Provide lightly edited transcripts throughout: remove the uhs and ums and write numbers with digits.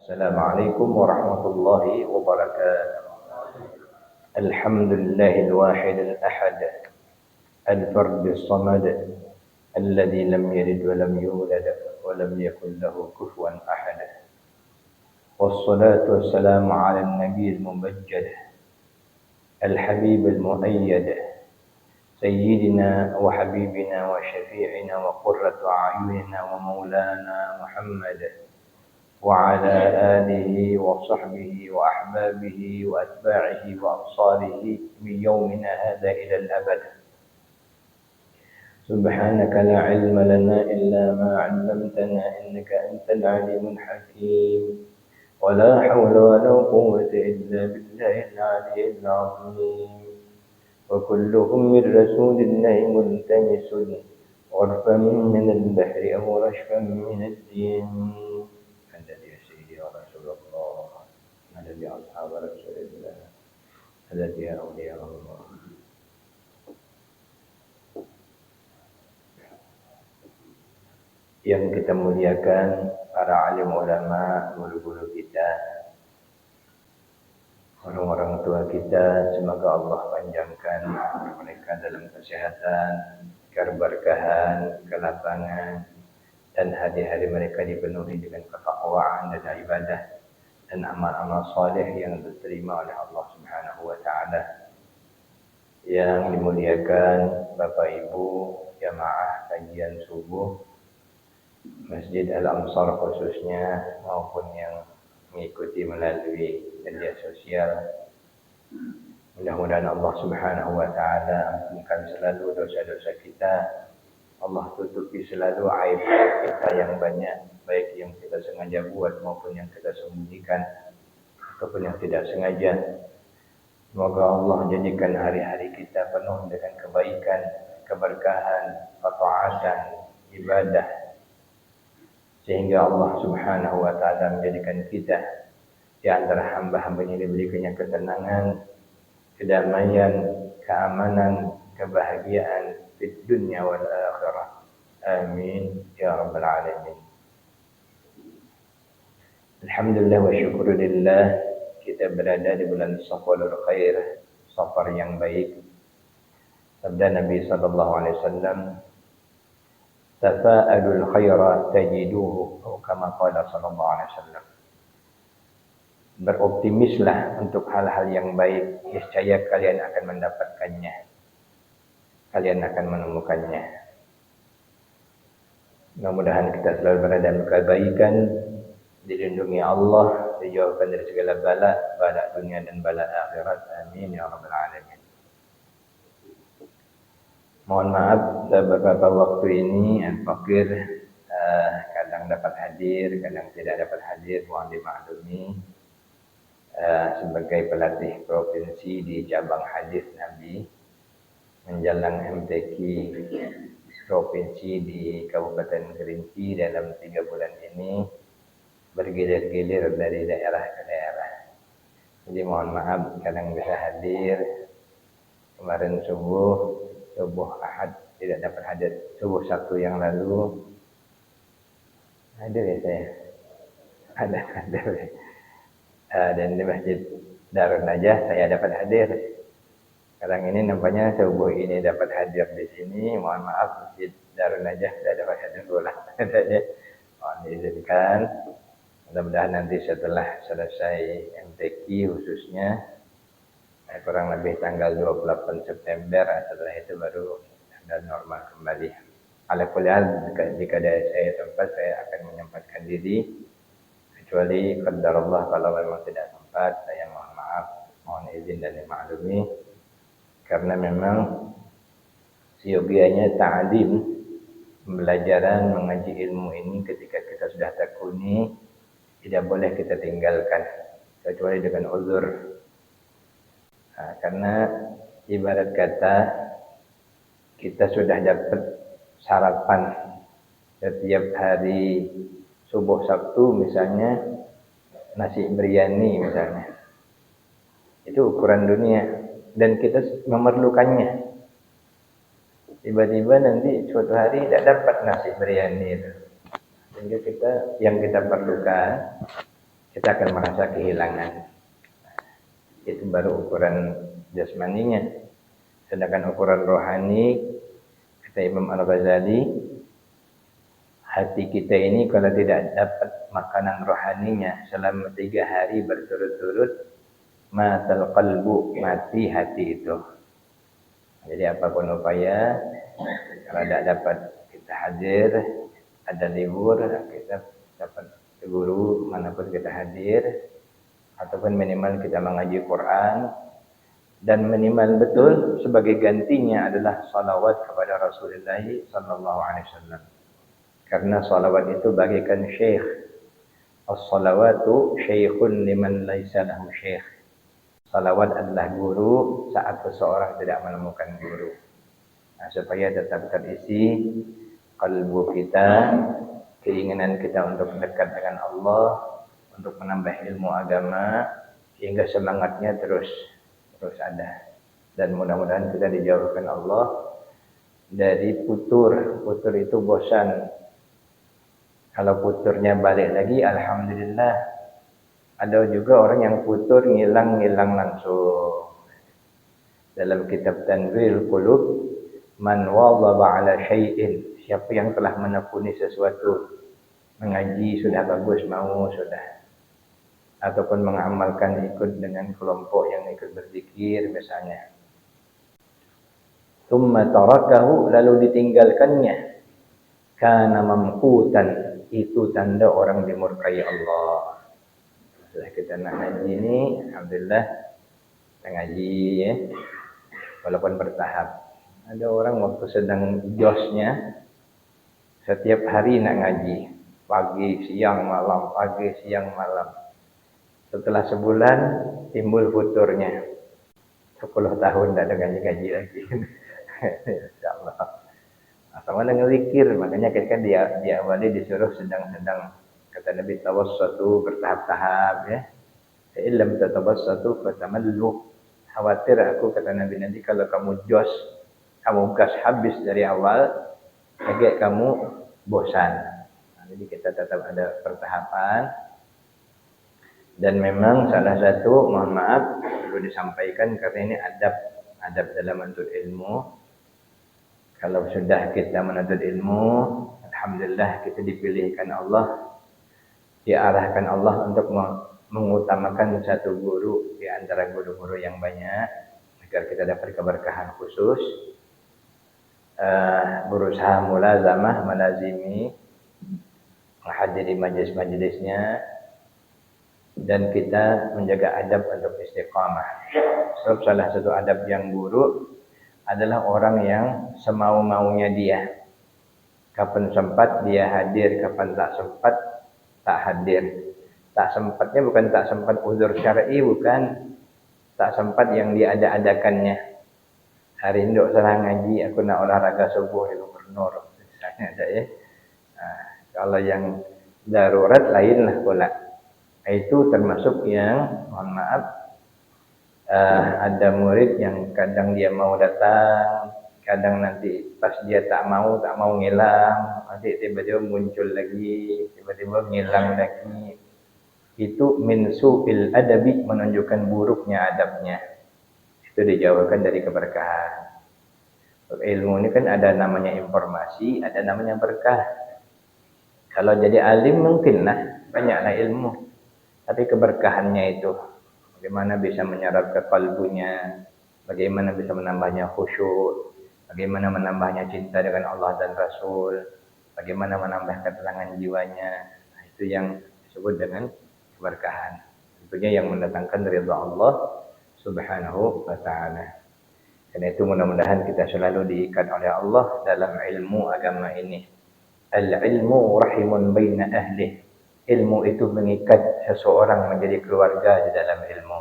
السلام عليكم ورحمة الله وبركاته. الحمد لله الواحد الأحد الفرد الصمد الذي لم يلد ولم يولد ولم يكن له كفوا أحد. والصلاة والسلام على النبي الممجد الحبيب المؤيد سيدنا وحبيبنا وشفيعنا وقرة أعيننا ومولانا محمد وعلى آله وصحبه وأحبابه وأتباعه وأنصاره من يومنا هذا إلى الأبد. سبحانك لا علم لنا إلا ما علمتنا إنك أنت العليم الحكيم ولا حول ولا قوة إلا بالله العلي العظيم. وكلهم من رسول الله ملتمس غرفا من البحر أو رشفا من الدين. Ada ashab Rasulullah, ada dia awliya Allah. Yang kita muliakan para alim ulama, guru-guru kita, orang-orang tua kita, semoga Allah panjangkan mereka dalam kesehatan, keberkahan, kelapangan, dan hari-hari mereka dipenuhi dengan ketakwaan dan ibadah dan amal-amal saleh yang diterima oleh Allah Subhanahu wa taala. Yang dimuliakan Bapak Ibu jamaah kajian subuh Masjid Al-Ansar khususnya maupun yang mengikuti melalui media sosial. Mudah-mudahan Allah Subhanahu wa taala ampunkan selalu dosa-dosa kita. Allah tutupi selalu aib kita yang banyak, baik yang kita sengaja buat maupun yang kita sembunyikan ataupun yang tidak sengaja. Semoga Allah jadikan hari-hari kita penuh dengan kebaikan, keberkahan, ketaatan, ibadah, sehingga Allah Subhanahu wa taala menjadikan kita di antara hamba-hambanya yang diberikannya ketenangan, kedamaian, keamanan, kebahagiaan di dunia wal akhirah. Amin ya rabbal alamin. Alhamdulillah wa syukurillah, kita berada di bulan Safarul Khair, safar yang baik. Sabda Nabi sallallahu alaihi wasallam, "Tafa'alul khaira tajiduhu," atau kama qala sallallahu alaihi wasallam. Beroptimislah untuk hal-hal yang baik, niscaya kalian akan mendapatkannya. Kalian akan menemukannya. Mudah-mudahan kita selalu berada dalam kebaikan, dilindungi Allah, dijauhkan dari segala bala dunia dan bala akhirat. Amin ya rabbal alamin. Mohon maaf beberapa waktu ini Al-Fakir kadang dapat hadir, kadang tidak dapat hadir, mohon dimaklumi. Sebagai pelatih provinsi di cabang hadis Nabi menjalang MTQ provinsi di Kabupaten Kerinci dalam 3 bulan ini bergilir-gilir dari daerah ke daerah. Jadi mohon maaf kadang bisa hadir. Kemarin subuh Ahad tidak dapat hadir. Subuh Sabtu yang lalu hadir ya saya. Ada. Dan di Masjid Darun Najah saya dapat hadir. Sekarang ini nampaknya subuh ini dapat hadir di sini. Mohon maaf Masjid Darun Najah tidak dapat hadir pula. Mohon diizinkan. Mudah-mudahan nanti setelah selesai MTQ khususnya kurang lebih tanggal 28 September, setelah itu baru dan normal kembali. Alhamdulillah jika ada saya tempat saya akan menyempatkan diri, kecuali qadarullah kalau memang tidak sempat saya mohon maaf, mohon izin dan dimaklumi, karena memang siogianya ta'lim, pembelajaran mengaji ilmu ini ketika kita sudah tekuni tidak boleh kita tinggalkan kecuali dengan uzur. Karena ibarat kata kita sudah dapat sarapan setiap hari subuh Sabtu misalnya nasi biryani misalnya, itu ukuran dunia dan kita memerlukannya. Tiba-tiba nanti suatu hari tidak dapat nasi biryani itu, sehingga yang kita perlukan kita akan merasa kehilangan. Itu baru ukuran jasmaninya. Sedangkan ukuran rohani, kata Imam Al-Ghazali, hati kita ini kalau tidak dapat makanan rohaninya selama 3 hari berturut-turut, matal qalbu, mati hati itu. Jadi apapun upaya, kalau tidak dapat kita hadir, ada libur, kita dapat guru manapun kita hadir, ataupun minimal kita mengaji Quran, dan minimal betul sebagai gantinya adalah salawat kepada Rasulullah sallallahu alaihi wasallam. Karena salawat itu bagaikan syekh. As-salawatu syekhun liman laisa lahu syekh. Salawat adalah guru saat seseorang tidak menemukan guru. Nah, supaya tetap terisi kalbu kita, keinginan kita untuk dekat dengan Allah, untuk menambah ilmu agama, sehingga semangatnya terus ada. Dan mudah-mudahan kita dijauhkan Allah dari putur. Putur itu bosan. Kalau puturnya balik lagi, alhamdulillah. Ada juga orang yang putur ngilang langsung. Dalam kitab Tanwirul Qulub, man wadhaba ala syai'in, siapa yang telah menekuni sesuatu, mengaji sudah bagus, mau sudah, ataupun mengamalkan ikut dengan kelompok yang ikut berzikir misalnya, thumma tarakahu, lalu ditinggalkannya, kana mamqutan, itu tanda orang dimurkai Allah. Setelah kita nak ngaji ini, alhamdulillah kita ngaji ya, walaupun bertahap. Ada orang waktu sedang josnya, setiap hari nak ngaji, pagi, siang, malam, pagi, siang, malam. Setelah sebulan timbul futurnya. 10 tahun tidak ada ngaji lagi. Insyaallah. Sama dengan zikir, makanya kan dia awali disuruh sedang-sedang, kata Nabi, tawassatu, bertahap-tahap ya. Illam tatawassatu fatamallu. Khawatir aku, kata Nabi, nanti kalau kamu kamu gas habis dari awal, agak kamu bosan. Nah, jadi kita tetap ada pertahapan. Dan memang salah satu, mohon maaf, perlu disampaikan karena ini adab dalam menuntut ilmu. Kalau sudah kita menuntut ilmu, alhamdulillah kita dipilihkan Allah, diarahkan Allah untuk mengutamakan satu guru di antara guru-guru yang banyak, agar kita dapat keberkahan khusus. Berusaha mulazamah, melazimi, menghadiri majelis-majelisnya, dan kita menjaga adab untuk istiqamah. Sebab salah satu adab yang buruk adalah orang yang semau-maunya dia. Kapan sempat dia hadir, kapan tak sempat tak hadir. Tak sempatnya bukan tak sempat uzur syar'i, bukan. Tak sempat yang diada-adakannya. Hari ini salah ngaji, aku nak olahraga subuh di gubernur. Misalnya ada ya. Nah, kalau yang darurat lainlah pula. Itu termasuk yang, mohon maaf, ada murid yang kadang dia mau datang, kadang nanti pas dia tak mau ngilang, nanti tiba-tiba muncul lagi, tiba-tiba ngilang lagi. Itu min su'il adabi, menunjukkan buruknya adabnya. Itu dijauhkan dari keberkahan. Ilmu ini kan ada namanya informasi, ada namanya berkah. Kalau jadi alim mungkinlah banyaklah ilmu. Tapi keberkahannya itu, bagaimana bisa menyerap ke kalbunya, bagaimana bisa menambahnya khusyuk, bagaimana menambahnya cinta dengan Allah dan Rasul, bagaimana menambah ketenangan jiwanya. Nah, itu yang disebut dengan keberkahan. Tentunya yang mendatangkan ridha Allah Subhanahu wa ta'ala. Karena itu mudah-mudahan kita selalu diikat oleh Allah dalam ilmu agama ini. Al-ilmu rahimun baina ahlih. Ilmu itu mengikat seseorang menjadi keluarga di dalam ilmu.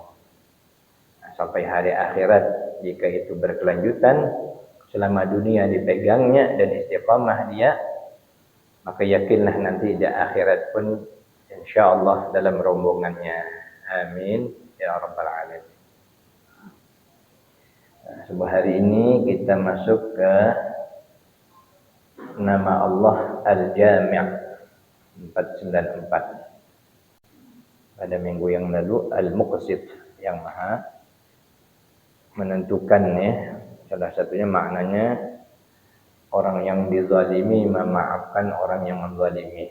Nah, sampai hari akhirat, jika itu berkelanjutan, selama dunia dipegangnya dan istiqamah dia, maka yakinlah nanti di akhirat pun insyaallah dalam rombongannya. Amin ya rabbal alamin. Nah, sebuah hari ini kita masuk ke nama Allah Al-Jami' 494. pada minggu yang lalu, Al-Muqsit, yang maha menentukan ya. Salah satunya maknanya orang yang dizalimi memaafkan orang yang menzalimi.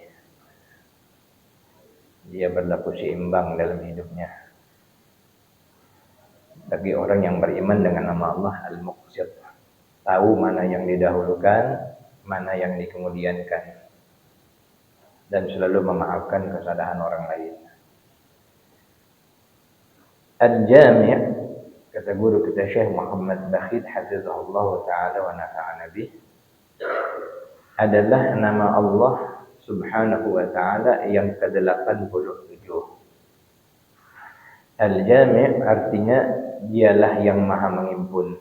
Dia berlaku seimbang dalam hidupnya. Bagi orang yang beriman dengan nama Allah Al-Muqsit, tahu mana yang didahulukan, mana yang dikemudiankan, dan selalu memaafkan kesalahan orang lain. Al-Jami', kata guru kita Syekh Muhammad Bakhit hafizahullah ta'ala wa nafa'ana bih, adalah nama Allah subhanahu wa ta'ala yang ke-87. Al-Jami' artinya dialah yang maha menghimpun.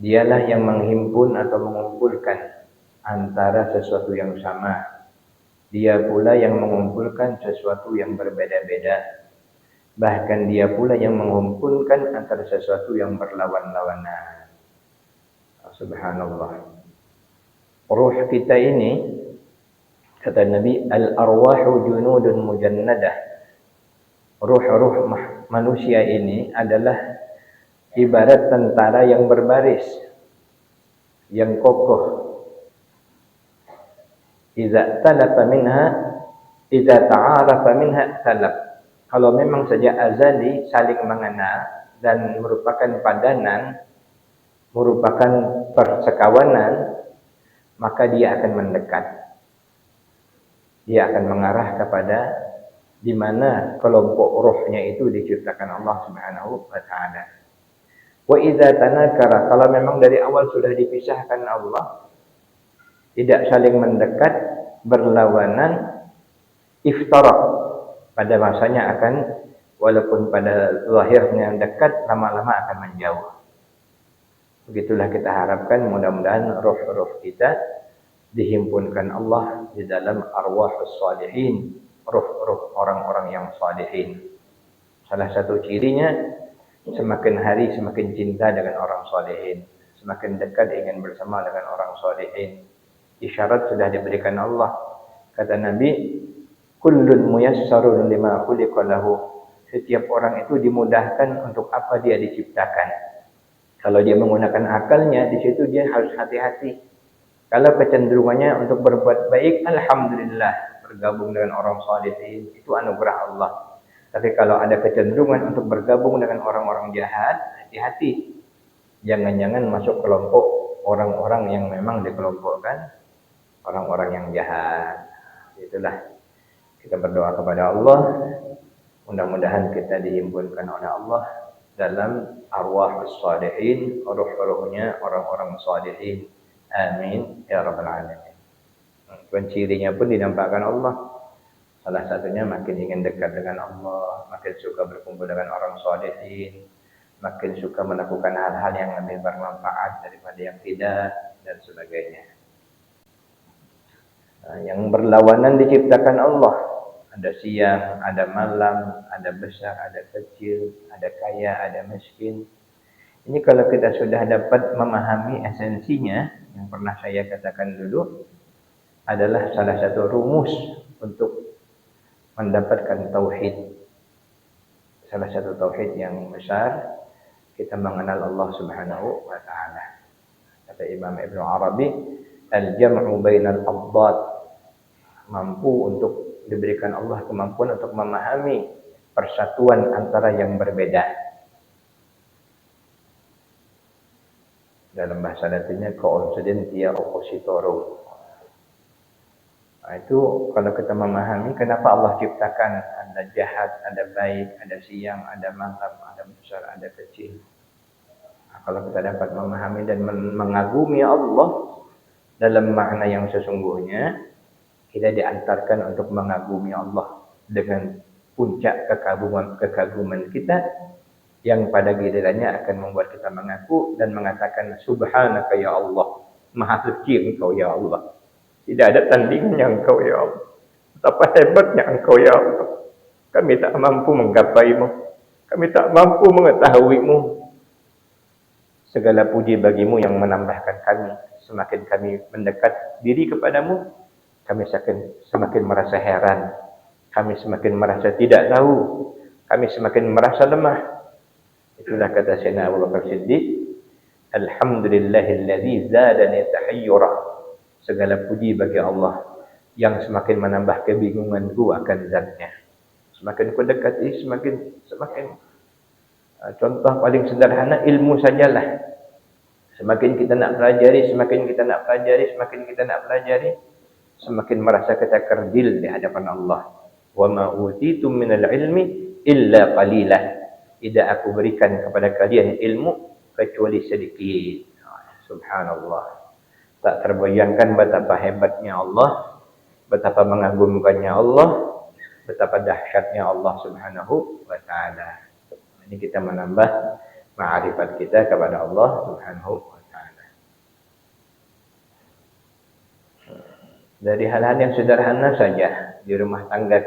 Dialah yang menghimpun atau mengumpulkan antara sesuatu yang sama. Dia pula yang mengumpulkan sesuatu yang berbeda-beda. Bahkan dia pula yang mengumpulkan antara sesuatu yang berlawan-lawanan. Subhanallah. Ruh kita ini, kata Nabi, al-arwahu junudun mujannadah. Ruh-ruh manusia ini adalah ibarat tentara yang berbaris, yang kokoh. Idza talafa minha, idza ta'arafa minha talaf. Kalau memang sejak azali saling mengenal dan merupakan padanan, merupakan persekawanan, maka dia akan mendekat. Dia akan mengarah kepada di mana kelompok rohnya itu diciptakan Allah Subhanahu wa taala. Wa idza tanakara, kalau memang dari awal sudah dipisahkan Allah, tidak saling mendekat, berlawanan, iftaraq, pada masanya akan, walaupun pada zahirnya dekat, lama-lama akan menjauh. Begitulah kita harapkan, mudah-mudahan roh-roh kita dihimpunkan Allah di dalam arwahus salihin, roh-roh orang-orang yang salihin. Salah satu cirinya, semakin hari semakin cinta dengan orang salihin, semakin dekat ingin bersama dengan orang salihin. Isyarat sudah diberikan Allah. Kata Nabi, kullun muyassarun lima khuliqa lahu. Setiap orang itu dimudahkan untuk apa dia diciptakan. Kalau dia menggunakan akalnya, di situ dia harus hati-hati. Kalau kecenderungannya untuk berbuat baik, alhamdulillah, bergabung dengan orang salihin, itu anugerah Allah. Tapi kalau ada kecenderungan untuk bergabung dengan orang-orang jahat, hati-hati. Jangan-jangan masuk kelompok orang-orang yang memang dikelompokkan orang-orang yang jahat. Itulah. Kita berdoa kepada Allah, mudah-mudahan kita dihimpunkan oleh Allah dalam arwahus salihin, roh-rohnya orang-orang salihin. Amin ya rabbal alamin. Cirinya pun dinampakkan Allah. Salah satunya makin ingin dekat dengan Allah, makin suka berkumpul dengan orang salihin, makin suka melakukan hal-hal yang lebih bermanfaat daripada yang tidak, dan sebagainya. Yang berlawanan diciptakan Allah. Ada siang, ada malam, ada besar, ada kecil, ada kaya, ada miskin. Ini kalau kita sudah dapat memahami esensinya, yang pernah saya katakan dulu, adalah salah satu rumus untuk mendapatkan tauhid. Salah satu tauhid yang besar, kita mengenal Allah Subhanahu wa taala. Kata Imam Ibnu Arabi, al-jam'u bainal abdad, mampu untuk diberikan Allah kemampuan untuk memahami persatuan antara yang berbeda. Dalam bahasa Latinnya coincidentia oppositorum. Nah, itu kalau kita memahami kenapa Allah ciptakan ada jahat, ada baik, ada siang, ada malam, ada besar, ada kecil. Nah, kalau kita dapat memahami dan mengagumi Allah dalam makna yang sesungguhnya, kita diantarkan untuk mengagumi Allah dengan puncak kekaguman kita, yang pada gilirannya akan membuat kita mengaku dan mengatakan subhanaka ya Allah, maha suci engkau ya Allah, tidak ada tandingnya engkau ya Allah, betapa hebatnya engkau ya Allah, kami tak mampu menggapaimu, kami tak mampu mengetahuimu. Segala puji bagimu yang menambahkan kami, semakin kami mendekat diri kepadamu, kami semakin merasa heran, kami semakin merasa tidak tahu, kami semakin merasa lemah. Itulah kata Sayyidina Abu Bakar Siddiq, alhamdulillahilladzi zadani tahayyura. Segala puji bagi Allah yang semakin menambah kebingunganku akan zatnya. Semakin ku dekati, semakin contoh paling sederhana ilmu sajalah. Semakin kita nak pelajari, semakin kita nak pelajari, semakin merasa kita kerdil di hadapan Allah. Wa ma utitum minal ilmi illa qalilah. Tidak aku berikan kepada kalian ilmu kecuali sedikit. Subhanallah. Tak terbayangkan betapa hebatnya Allah, betapa mengagumkannya Allah, betapa dahsyatnya Allah Subhanahu wa taala. Ini kita menambah ma'rifat kita kepada Allah Subhanahu wa taala. Dari hal-hal yang sederhana saja di rumah tangga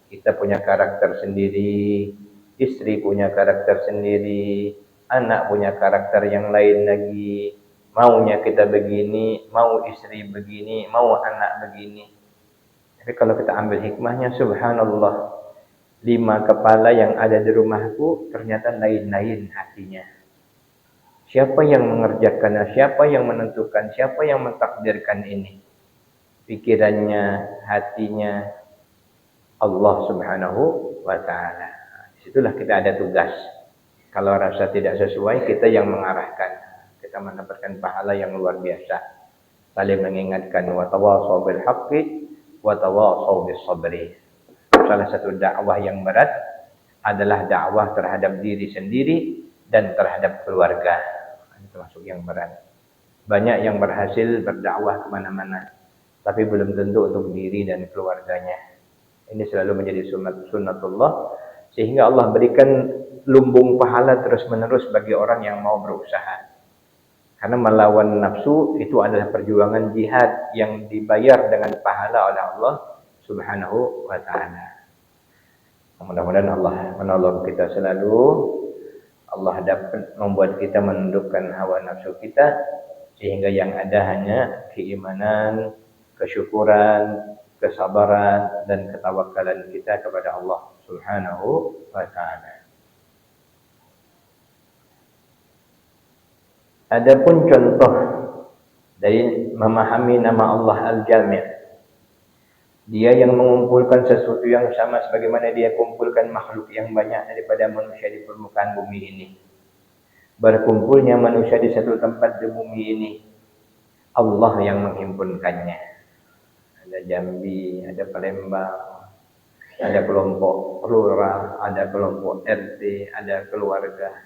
kita punya karakter sendiri, istri punya karakter sendiri, anak punya karakter yang lain lagi. Maunya kita begini, mau istri begini, mau anak begini. Tapi kalau kita ambil hikmahnya, subhanallah, 5 kepala yang ada di rumahku ternyata lain-lain hatinya. Siapa yang mengerjakannya, siapa yang menentukan, siapa yang mentakdirkan ini? Pikirannya, hatinya Allah Subhanahu wa taala. Disitulah kita ada tugas. Kalau rasa tidak sesuai, kita yang mengarahkan. Kita mendapatkan pahala yang luar biasa. Saling mengingatkan, wa tawashaw bil haqqi wa tawashaw bis sabri. Salah satu dakwah yang berat adalah dakwah terhadap diri sendiri dan terhadap keluarga. Ini termasuk yang berat. Banyak yang berhasil berdakwah kemana-mana, tapi belum tentu untuk diri dan keluarganya. Ini selalu menjadi sunnatullah, sehingga Allah berikan lumbung pahala terus-menerus bagi orang yang mau berusaha. Karena melawan nafsu itu adalah perjuangan jihad yang dibayar dengan pahala oleh Allah Subhanahu wa taala. Mudah-mudahan Allah menolong kita selalu. Allah dapat membuat kita menundukkan hawa nafsu kita, sehingga yang ada hanya keimanan, kesyukuran, kesabaran, dan ketawakkalan kita kepada Allah Subhanahu wa taala. Adapun contoh dari memahami nama Allah Al-Jami', Dia yang mengumpulkan sesuatu yang sama sebagaimana Dia kumpulkan makhluk yang banyak daripada manusia di permukaan bumi ini. Berkumpulnya manusia di satu tempat di bumi ini, Allah yang menghimpunkannya. Ada Jambi, ada Palembang, ada kelompok plural, ada kelompok RT, ada keluarga.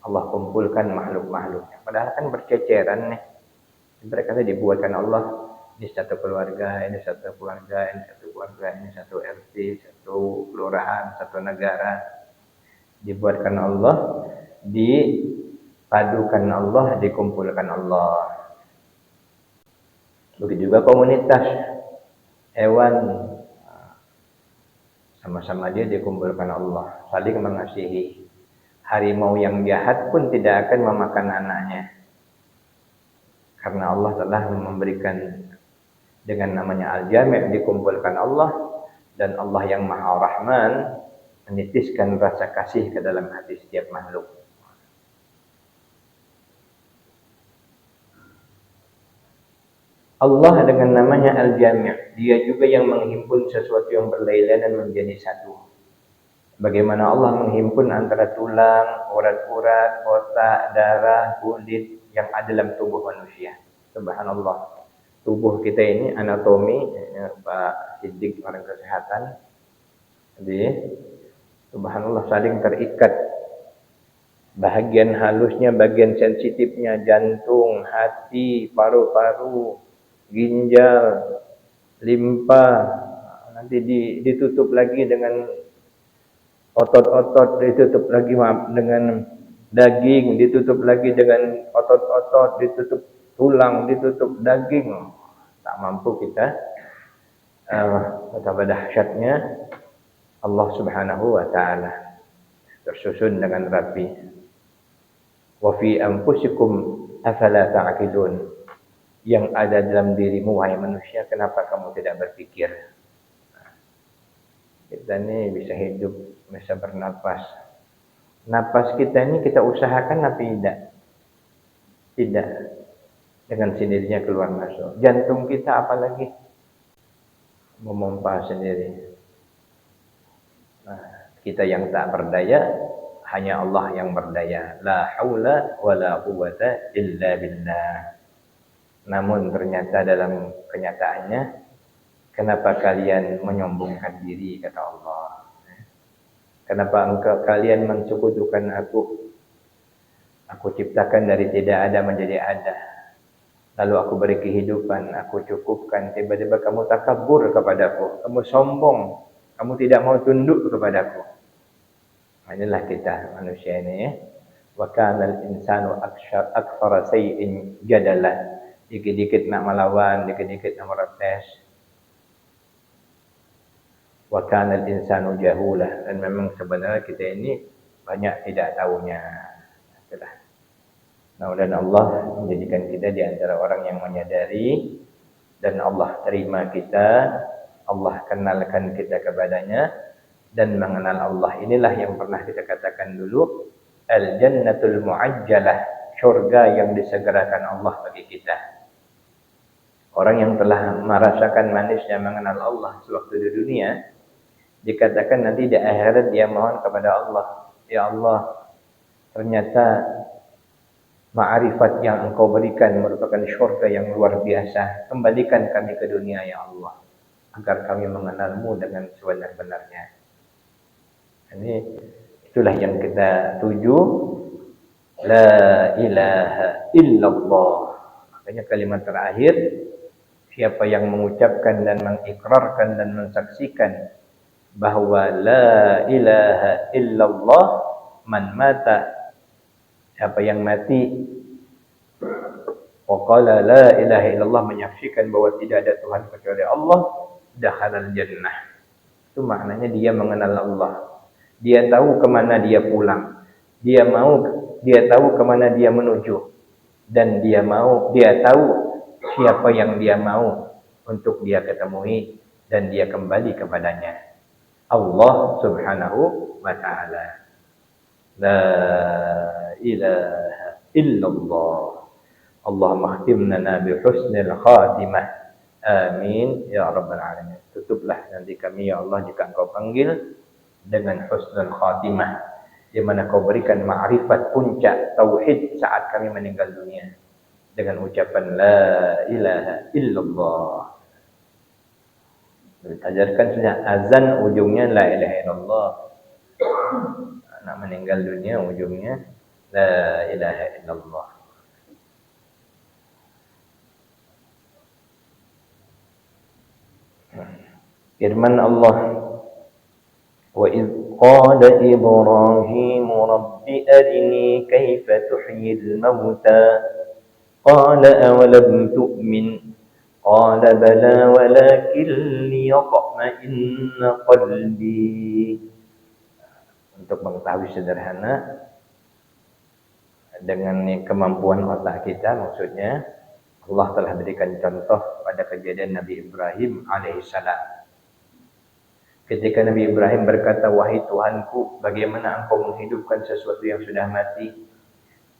Allah kumpulkan makhluk-makhluknya. Padahal kan berceceran nih. Mereka dibuatkan Allah. Ini satu keluarga, ini satu keluarga, ini satu keluarga, ini satu RT, satu kelurahan, satu negara. Dibuatkan Allah, dipadukan Allah, dikumpulkan Allah. Begitu juga komunitas hewan, sama-sama dia dikumpulkan Allah, saling mengasihi. Harimau yang jahat pun tidak akan memakan anaknya, karena Allah telah memberikan dengan namanya Al-Jami', dikumpulkan Allah, dan Allah yang Maha Rahman menitiskan rasa kasih ke dalam hati setiap makhluk. Allah dengan namanya Al-Jami', Dia juga yang menghimpun sesuatu yang berlainan menjadi satu. Bagaimana Allah menghimpun antara tulang, urat-urat, otak, darah, kulit yang ada dalam tubuh manusia. Subhanallah. Tubuh kita ini anatomi, Pak Siddiq orang kesehatan. Jadi, subhanallah, saling terikat. Bahagian halusnya, bagian sensitifnya, jantung, hati, paru-paru, ginjal, limpa, nanti ditutup lagi dengan otot-otot, ditutup lagi dengan daging, ditutup lagi dengan otot-otot, ditutup tulang, ditutup daging. Tak mampu kita betapa dahsyatnya Allah Subhanahu wa taala, tersusun dengan rapi. Wa fi anfusikum afala ta'qilun. Yang ada dalam dirimu wahai manusia, kenapa kamu tidak berpikir? Kita ini bisa hidup, bisa bernapas. Napas kita ini kita usahakan apa tidak? Tidak. Dengan sendirinya keluar masuk. Jantung kita apalagi memompa sendiri. Nah, kita yang tak berdaya, hanya Allah yang berdaya. La haula wa la quwwata illa billah. Namun ternyata dalam kenyataannya, kenapa kalian menyombongkan diri, kata Allah. Kenapa kalian mensekutukan aku? Aku ciptakan dari tidak ada menjadi ada. Lalu aku beri kehidupan, aku cukupkan. Tiba-tiba kamu takabur kepadaku. Kamu sombong. Kamu tidak mau tunduk kepadaku. Inilah kita manusia ini ya. Wa kana al-insanu aktsara shay'in jadala. Dikit-dikit nak melawan, dikit-dikit nak merotes. Wa kana al-insanu jahula. Dan memang sebenarnya kita ini banyak tidak tahunya. Itulah. Mudah-mudahan Allah menjadikan kita di antara orang yang menyadari dan Allah terima kita, Allah kenalkan kita kepadanya dan mengenal Allah. Inilah yang pernah kita katakan dulu, al-jannatul mu'ajjalah, syurga yang disegerakan Allah bagi kita. Orang yang telah merasakan manisnya mengenal Allah sewaktu di dunia, dikatakan nanti di akhirat dia mohon kepada Allah, ya Allah, ternyata ma'rifat yang engkau berikan merupakan syurga yang luar biasa. Kembalikan kami ke dunia ya Allah, agar kami mengenalmu dengan sebenar-benarnya. Ini itulah yang kita tuju. La ilaha illallah. Makanya kalimat terakhir, siapa yang mengucapkan dan mengikrarkan dan mensaksikan bahwa la ilaha illallah, man mata, siapa yang mati wa qala la ilaha illallah, menyaksikan bahwa tidak ada Tuhan kecuali Allah, dakhalal jannah. Itu maknanya dia mengenal Allah. Dia tahu kemana dia pulang. Dia tahu kemana dia menuju. Dan dia tahu siapa yang dia mau untuk dia ketemui dan dia kembali kepadanya. Allah Subhanahu wa ta'ala. La ilaha illallah. Allahumma khtimna bi husnil khatimah. Amin ya rabbal alamin. Tutuplah nanti kami ya Allah jika Engkau panggil dengan husnul khatimah, di mana Kau berikan ma'rifat puncak tauhid saat kami meninggal dunia dengan ucapan la ilaha illallah. Ajarkan sudah azan ujungnya la ilaha illallah. Nak meninggal dunia ujungnya la ilaha illallah. Firman Allah, wa idh qala Ibrahim rabbi arini kaifa tuhyil mauta qala awalam tu'min qala bala walakin liyatma'inna qalbi. Untuk mengetahui sederhana dengan kemampuan otak kita, maksudnya Allah telah berikan contoh pada kejadian Nabi Ibrahim alaihissalam. Ketika Nabi Ibrahim berkata, wahai Tuhanku, bagaimana engkau menghidupkan sesuatu yang sudah mati?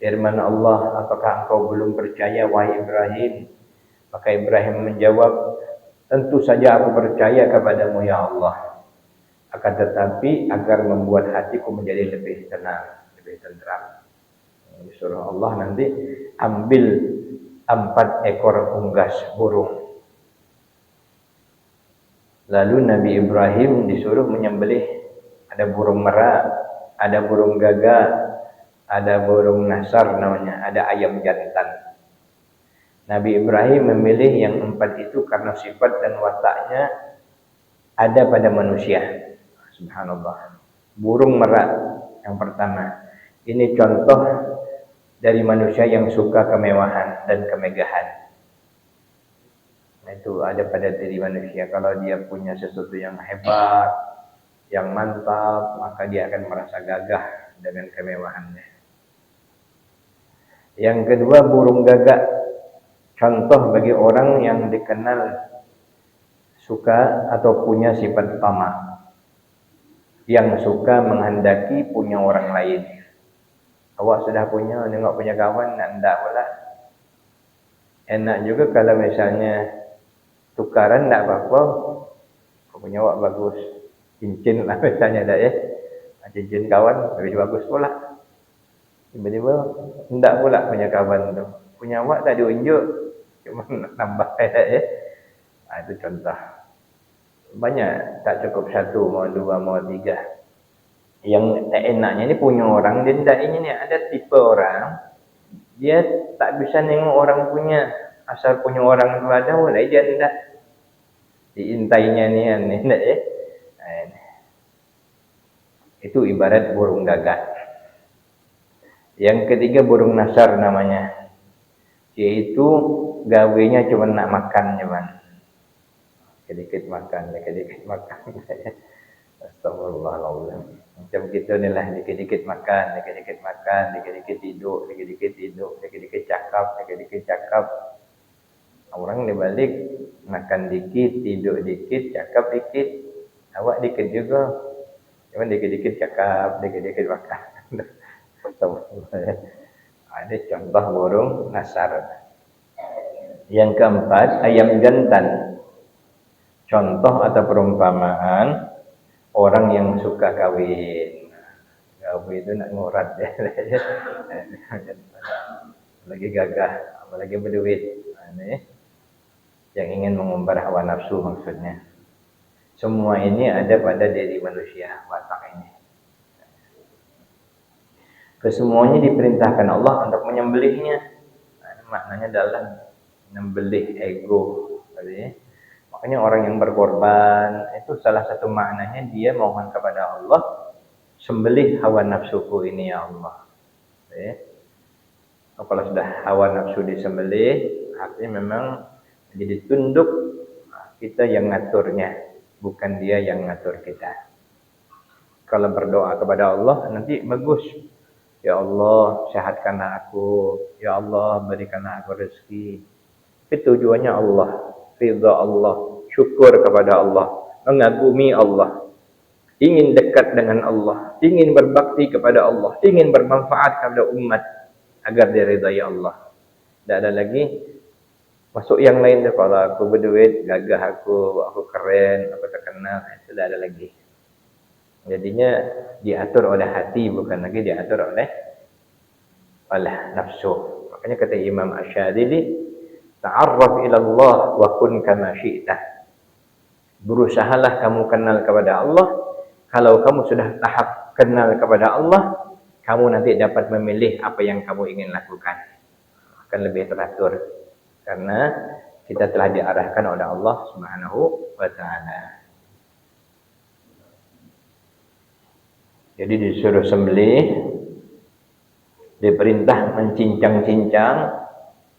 Firman Allah, apakah engkau belum percaya wahai Ibrahim? Maka Ibrahim menjawab, tentu saja aku percaya kepadamu ya Allah. Akan tetapi agar membuat hatiku menjadi lebih tenang, lebih tentram. Disuruh Allah nanti ambil 4 ekor unggas burung. Lalu Nabi Ibrahim disuruh menyembelih, ada burung merak, ada burung gagak, ada burung nasar namanya, ada ayam jantan. Nabi Ibrahim memilih yang 4 itu karena sifat dan wataknya ada pada manusia. Subhanallah. Burung merak yang pertama. Ini contoh dari manusia yang suka kemewahan dan kemegahan. Itu ada pada diri manusia. Kalau dia punya sesuatu yang hebat, yang mantap, maka dia akan merasa gagah dengan kemewahannya. Yang kedua, burung gagak. Contoh bagi orang yang dikenal suka atau punya sifat tamak. yang suka menghendaki punya orang lain. Awak sudah punya, nengok punya kawan, nak hendak pula. Enak juga kalau misalnya tukaran, tak apa-apa. Kau punya awak bagus, cincin lah misalnya dah ya. Cincin kawan lebih bagus pula. Tiba-tiba hendak pula punya kawan tu. Punya awak tak diunjuk, cuma nambah ya. Itu contoh. Banyak, tak cukup satu, mau dua, mau tiga. Yang tak enaknya ni punya orang, dia tak ingin ni. Ada tipe orang, dia tak bisa nengok orang punya. Asal punya orang tu ada, boleh dia tak. Diintainya ni kan, tak ya. Itu ibarat burung gagak. Yang ketiga burung nasar namanya. Yaitu gawenya cuma nak makan cuman. Sedikit makan, sedikit makan. Astagfirullahaladzim. Macam kita ni lah, dikit-dikit makan, dikit-dikit makan, dikit-dikit tidur, dikit-dikit tidur, dikit-dikit cakap, dikit-dikit cakap. Orang di balik makan dikit, tidur dikit, cakap dikit. Awak dikit juga. Cuma dikit-dikit cakap, dikit-dikit makan. Ada contoh burung nasar. Yang keempat, ayam jantan. Contoh atau perumpamaan orang yang suka kawin. Kawin itu nak ngurat ya. Lagi gagah, apalagi berduit. Ini yang ingin mengumbar hawa nafsu maksudnya. Semua ini ada pada diri manusia, watak ini. Kesemuanya diperintahkan Allah untuk menyembelihnya. Maknanya dalam menyembelih ego. Makanya orang yang berkorban itu salah satu maknanya dia mohon kepada Allah, sembelih hawa nafsuku ini ya Allah. Kalau sudah hawa nafsu disembelih, artinya memang jadi tunduk, kita yang ngaturnya, bukan dia yang ngatur kita. Kalau berdoa kepada Allah nanti bagus. Ya Allah, sehatkanlah aku. Ya Allah, berikanlah aku rezeki. Itu tujuannya Allah. Ridha Allah, syukur kepada Allah, mengagumi Allah, ingin dekat dengan Allah, ingin berbakti kepada Allah, ingin bermanfaat kepada umat agar diridai Allah. Tak ada lagi masuk yang lain tu. Kalau aku berduit, gagah aku keren, aku terkenal, itu tak ada lagi. Jadinya diatur oleh hati, bukan lagi diatur oleh nafsu. Makanya kata Imam Asy'adzili, ta'arraf ila Allah wa kun kama syi'ta. Berusahalah kamu kenal kepada Allah. Kalau kamu sudah tahap kenal kepada Allah, kamu nanti dapat memilih apa yang kamu ingin lakukan. Akan lebih teratur. Karena kita telah diarahkan oleh Allah Subhanahu wa ta'ala. Jadi disuruh sembelih, diperintah mencincang-cincang,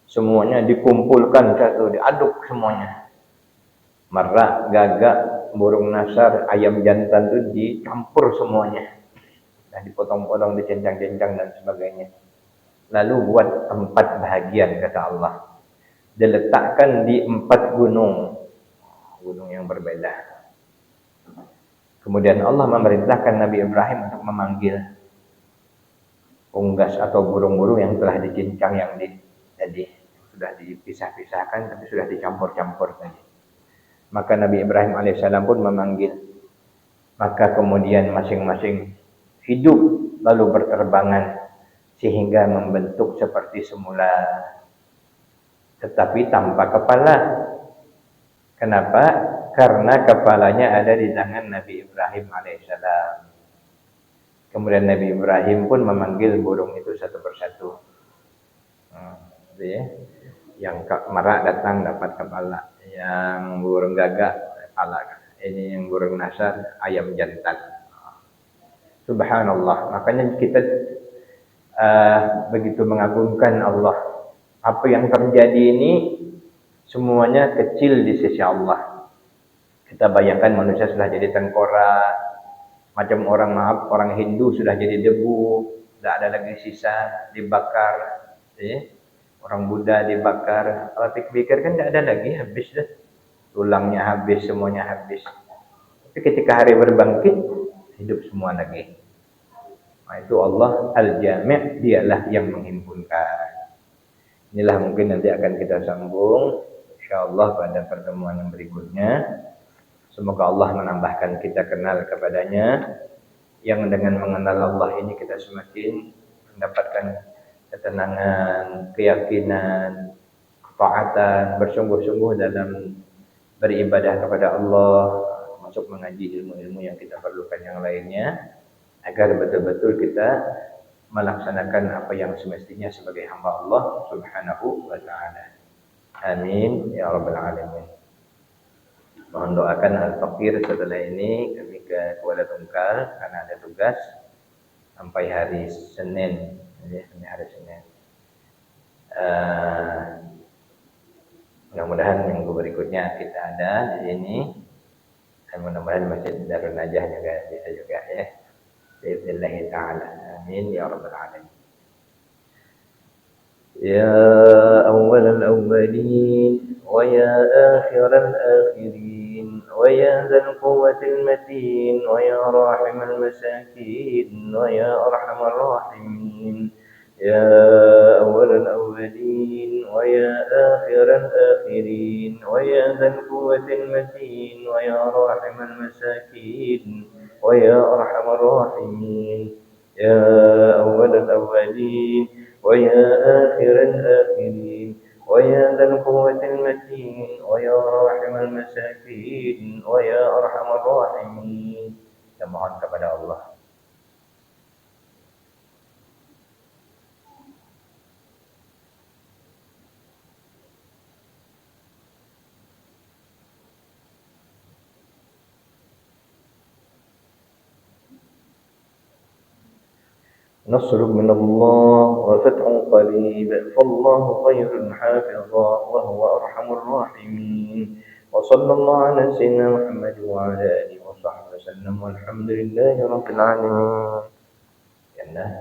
semuanya dikumpulkan satu, diaduk semuanya. Merak, gagak, burung nasar, ayam jantan itu dicampur semuanya. Dan dipotong-potong, dicincang-cincang dan sebagainya. Lalu buat 4 bahagian kata Allah. Diletakkan di 4 gunung. Gunung yang berbeda. Kemudian Allah memerintahkan Nabi Ibrahim untuk memanggil unggas atau burung-burung yang telah dicincang yang tadi. Sudah dipisah-pisahkan tapi sudah dicampur-campur tadi. Maka Nabi Ibrahim alaihissalam pun memanggil. Maka kemudian masing-masing hidup lalu berterbangan sehingga membentuk seperti semula, tetapi tanpa kepala. Kenapa? Karena kepalanya ada di tangan Nabi Ibrahim alaihissalam. Kemudian Nabi Ibrahim pun memanggil burung itu satu persatu. Yang merak datang dapat kepala, yang burung gagak kepala, ini yang burung nasar ayam jantan. Subhanallah. Makanya kita begitu mengagumkan Allah. Apa yang terjadi ini semuanya kecil di sisi Allah. Kita bayangkan manusia sudah jadi tengkorak, macam orang Hindu sudah jadi debu, tidak ada lagi sisa, dibakar. Orang Buddha dibakar. Kalau pikir kan tidak ada lagi, habis dah. Tulangnya habis, semuanya habis. Tapi ketika hari berbangkit, hidup semua lagi. Nah, itu Allah Al-Jami', dialah yang menghimpunkan. Inilah mungkin nanti akan kita sambung insyaallah pada pertemuan yang berikutnya. Semoga Allah menambahkan kita kenal kepadanya, yang dengan mengenal Allah ini kita semakin mendapatkan ketenangan, keyakinan, ketaatan, bersungguh-sungguh dalam beribadah kepada Allah, masuk mengaji ilmu-ilmu yang kita perlukan yang lainnya, agar betul-betul kita melaksanakan apa yang semestinya sebagai hamba Allah Subhanahu wa taala. Amin ya rabbal alamin. Mohon doakan al-fakir setelah ini kami ke Kuala Tungkal karena ada tugas sampai hari Senin, ya, sampai hari Senin. Mudah-mudahan minggu berikutnya kita ada di sini, dan mudah-mudahan Masjid Darun Najah juga bisa juga ya. Bismillah taala. Amin ya rabbal alamin. يا أول الأولين ويا آخر الآخرين ويا ذا القوة المتين ويا راحم المساكين ويا أرحم الراحمين يا أول الأولين ويا آخر الآخرين ويا ذا القوة المتين ويا راحم المساكين ويا أرحم الراحمين يا أول الأولين ويا آخر الآخرين ويا ذا القوة المتين ويا راحم المساكين ويا أرحم الراحمين. Kita mohon kepada Allah. نصر من الله وفتح قريب فالله خير حافظا وهو أرحم الراحمين وصلى الله على سيدنا محمد وعلى آله وصحبه وسلم والحمد لله رب العالمين.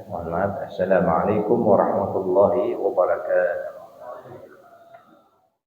Mohon maaf. Assalamualaikum warahmatullahi wabarakatuh.